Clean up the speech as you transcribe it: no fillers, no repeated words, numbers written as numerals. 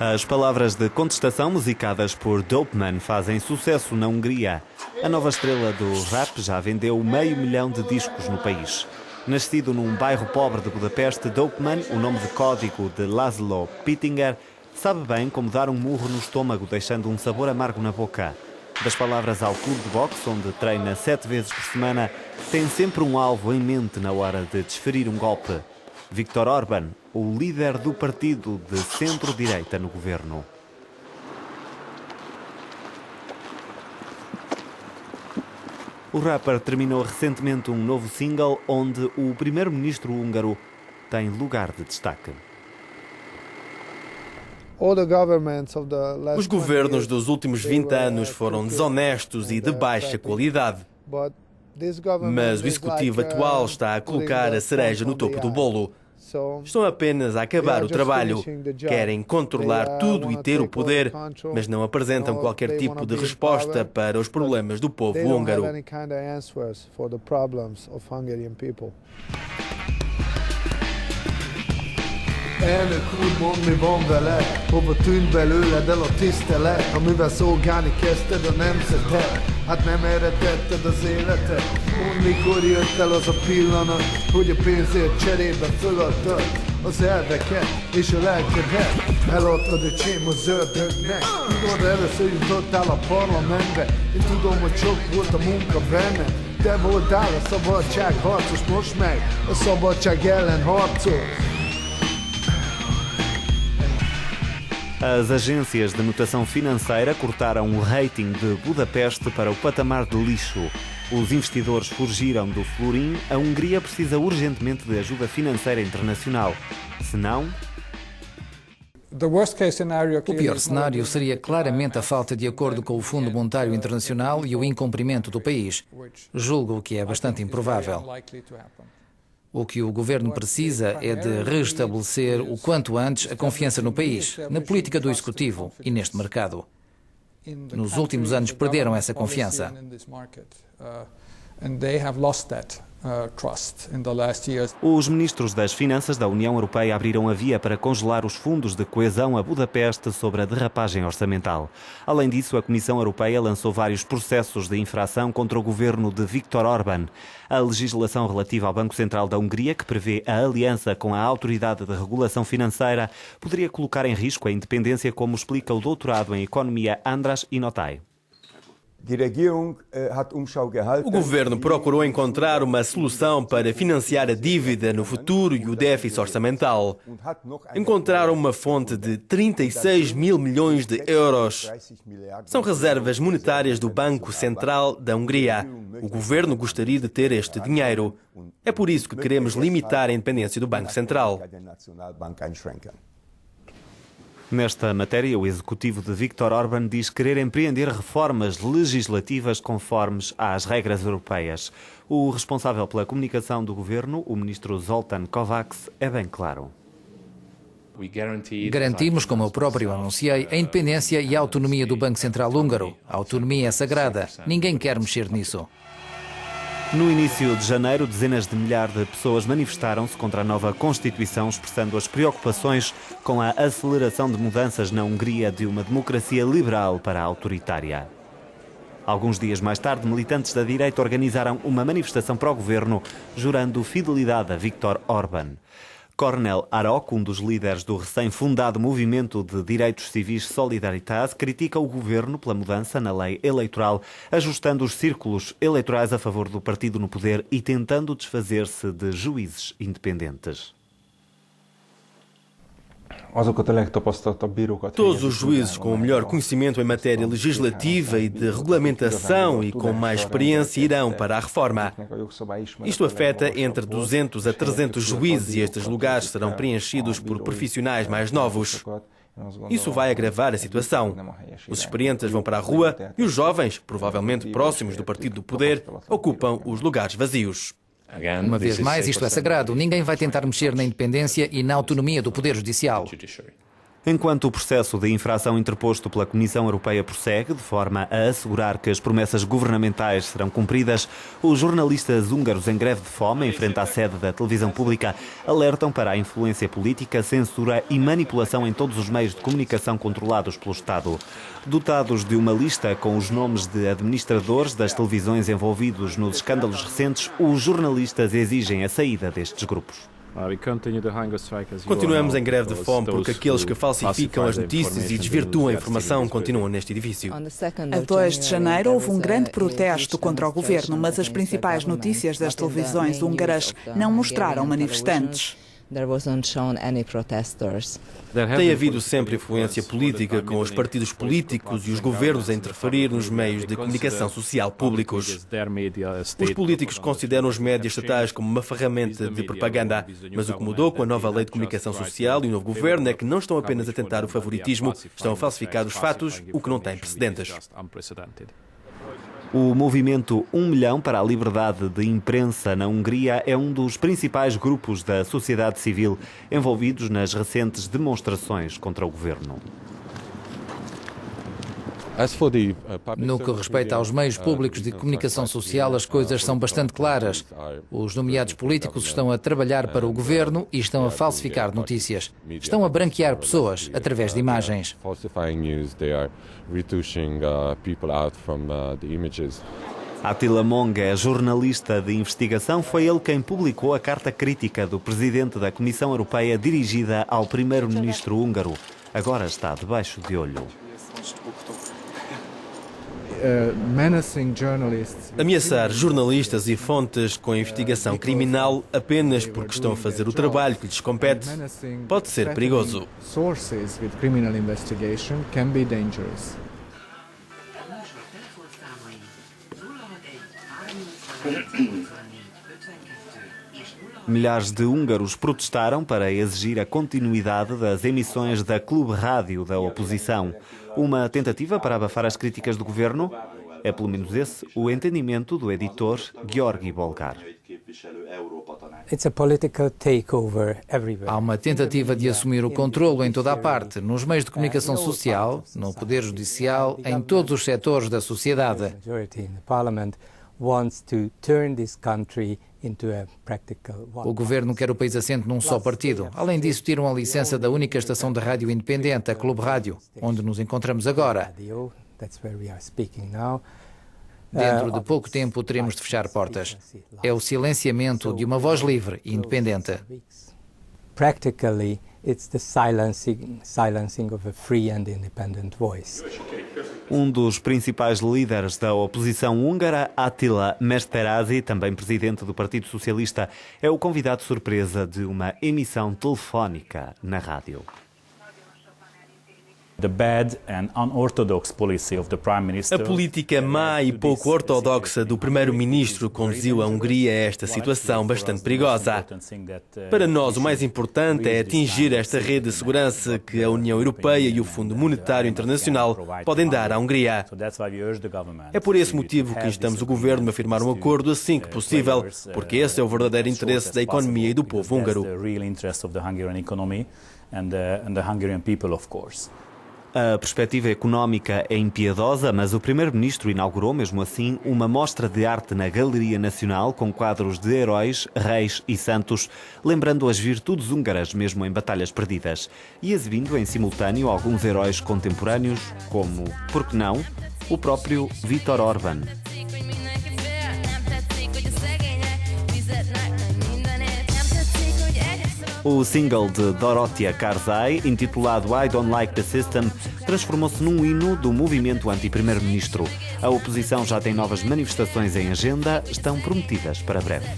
As palavras de contestação musicadas por Dopeman fazem sucesso na Hungria. A nova estrela do rap já vendeu 500 mil de discos no país. Nascido num bairro pobre de Budapeste, Dopeman, o nome de código de Laszlo Pittinger, sabe bem como dar um murro no estômago, deixando um sabor amargo na boca. Das palavras ao clube de boxe, onde treina 7 vezes por semana, tem sempre um alvo em mente na hora de desferir um golpe. Viktor Orbán, o líder do partido de centro-direita no governo. O rapper terminou recentemente um novo single onde o primeiro-ministro húngaro tem lugar de destaque. Os governos dos últimos 20 anos foram desonestos e de baixa qualidade. Mas o executivo atual está a colocar a cereja no topo do bolo. Estão apenas a acabar o trabalho. Querem controlar tudo e ter o poder, mas não apresentam qualquer tipo de resposta para os problemas do povo húngaro. Elnök úr, mondd, mi van vele, hova tűnt belőled el a tisztelet, amivel szolgálni kezdted a nemzetet, hát nem erre tetted az életet. Mondd, mikor jött el az a pillanat, hogy a pénzért cserébe föladtad az elveket és a lelkedet, eladtad a csém a zöldöknek. Tudod, először jutottál a parlamentbe, én tudom, hogy sok volt a munka benne, te voltál a szabadságharcos, most meg a szabadság ellen harcol. As agências de notação financeira cortaram o rating de Budapeste para o patamar de lixo. Os investidores fugiram do florim. A Hungria precisa urgentemente de ajuda financeira internacional. Senão... O pior cenário seria claramente a falta de acordo com o Fundo Monetário Internacional e o incumprimento do país. Julgo que é bastante improvável. O que o governo precisa é de restabelecer o quanto antes a confiança no país, na política do executivo e neste mercado. Nos últimos anos perderam essa confiança. Os ministros das Finanças da União Europeia abriram a via para congelar os fundos de coesão a Budapeste sobre a derrapagem orçamental. Além disso, a Comissão Europeia lançou vários processos de infração contra o governo de Viktor Orbán. A legislação relativa ao Banco Central da Hungria, que prevê a aliança com a Autoridade de Regulação Financeira, poderia colocar em risco a independência, como explica o doutorado em Economia András Inotai. O governo procurou encontrar uma solução para financiar a dívida no futuro e o déficit orçamental. Encontraram uma fonte de 36 mil milhões de euros. São reservas monetárias do Banco Central da Hungria. O governo gostaria de ter este dinheiro. É por isso que queremos limitar a independência do Banco Central. Nesta matéria, o executivo de Viktor Orbán diz querer empreender reformas legislativas conformes às regras europeias. O responsável pela comunicação do governo, o ministro Zoltán Kovács, é bem claro. Garantimos, como eu próprio anunciei, a independência e a autonomia do Banco Central húngaro. A autonomia é sagrada. Ninguém quer mexer nisso. No início de janeiro, dezenas de milhares de pessoas manifestaram-se contra a nova Constituição, expressando as preocupações com a aceleração de mudanças na Hungria de uma democracia liberal para a autoritária. Alguns dias mais tarde, militantes da direita organizaram uma manifestação pró-governo, jurando fidelidade a Viktor Orbán. Kornél Arok, um dos líderes do recém-fundado movimento de direitos civis Solidaritat, critica o governo pela mudança na lei eleitoral, ajustando os círculos eleitorais a favor do partido no poder e tentando desfazer-se de juízes independentes. Todos os juízes com o melhor conhecimento em matéria legislativa e de regulamentação e com mais experiência irão para a reforma. Isto afeta entre 200 a 300 juízes e estes lugares serão preenchidos por profissionais mais novos. Isso vai agravar a situação. Os experientes vão para a rua e os jovens, provavelmente próximos do partido do poder, ocupam os lugares vazios. Uma vez mais, isto é sagrado. Ninguém vai tentar mexer na independência e na autonomia do Poder Judicial. Enquanto o processo de infração interposto pela Comissão Europeia prossegue, de forma a assegurar que as promessas governamentais serão cumpridas, os jornalistas húngaros em greve de fome, em frente à sede da televisão pública, alertam para a influência política, censura e manipulação em todos os meios de comunicação controlados pelo Estado. Dotados de uma lista com os nomes de administradores das televisões envolvidos nos escândalos recentes, os jornalistas exigem a saída destes grupos. Continuamos em greve de fome porque aqueles que falsificam as notícias e desvirtuam a informação continuam neste edifício. A 2 de janeiro houve um grande protesto contra o governo, mas as principais notícias das televisões húngaras não mostraram manifestantes. Tem havido sempre influência política, com os partidos políticos e os governos a interferir nos meios de comunicação social públicos. Os políticos consideram os médias estatais como uma ferramenta de propaganda, mas o que mudou com a nova lei de comunicação social e o novo governo é que não estão apenas a tentar o favoritismo, estão a falsificar os fatos, o que não tem precedentes. O movimento 1 milhão para a liberdade de imprensa na Hungria é um dos principais grupos da sociedade civil envolvidos nas recentes demonstrações contra o governo. No que respeita aos meios públicos de comunicação social, as coisas são bastante claras. Os nomeados políticos estão a trabalhar para o governo e estão a falsificar notícias. Estão a branquear pessoas através de imagens. Attila Monge, jornalista de investigação, foi ele quem publicou a carta crítica do presidente da Comissão Europeia dirigida ao primeiro-ministro húngaro. Agora está debaixo de olho. Ameaçar jornalistas e fontes com investigação criminal apenas porque estão a fazer o trabalho que lhes compete pode ser perigoso. Milhares de húngaros protestaram para exigir a continuidade das emissões da Clube Rádio da oposição. Uma tentativa para abafar as críticas do governo? É pelo menos esse o entendimento do editor Georgi Bolgar. Há uma tentativa de assumir o controlo em toda a parte, nos meios de comunicação social, no Poder Judicial, em todos os setores da sociedade. O governo quer o país assente num só partido. Além disso, tiram a licença da única estação de rádio independente, a Clube Rádio, onde nos encontramos agora. Dentro de pouco tempo teremos de fechar portas. É o silenciamento de uma voz livre e independente. Practically, it's the silencing of a free and independent voice. Um dos principais líderes da oposição húngara, Attila Mesterházy, também presidente do Partido Socialista, é o convidado surpresa de uma emissão telefónica na rádio. A política má e pouco ortodoxa do primeiro-ministro conduziu a Hungria a esta situação bastante perigosa. Para nós, o mais importante é atingir esta rede de segurança que a União Europeia e o Fundo Monetário Internacional podem dar à Hungria. É por esse motivo que instamos o governo a firmar um acordo assim que possível, porque esse é o verdadeiro interesse da economia e do povo húngaro. A perspectiva económica é impiedosa, mas o primeiro-ministro inaugurou, mesmo assim, uma mostra de arte na Galeria Nacional com quadros de heróis, reis e santos, lembrando as virtudes húngaras, mesmo em batalhas perdidas, e exibindo em simultâneo alguns heróis contemporâneos, como, por que não, o próprio Viktor Orbán. O single de Dorothea Karzai, intitulado I Don't Like the System, transformou-se num hino do movimento anti-primeiro-ministro. A oposição já tem novas manifestações em agenda, estão prometidas para breve.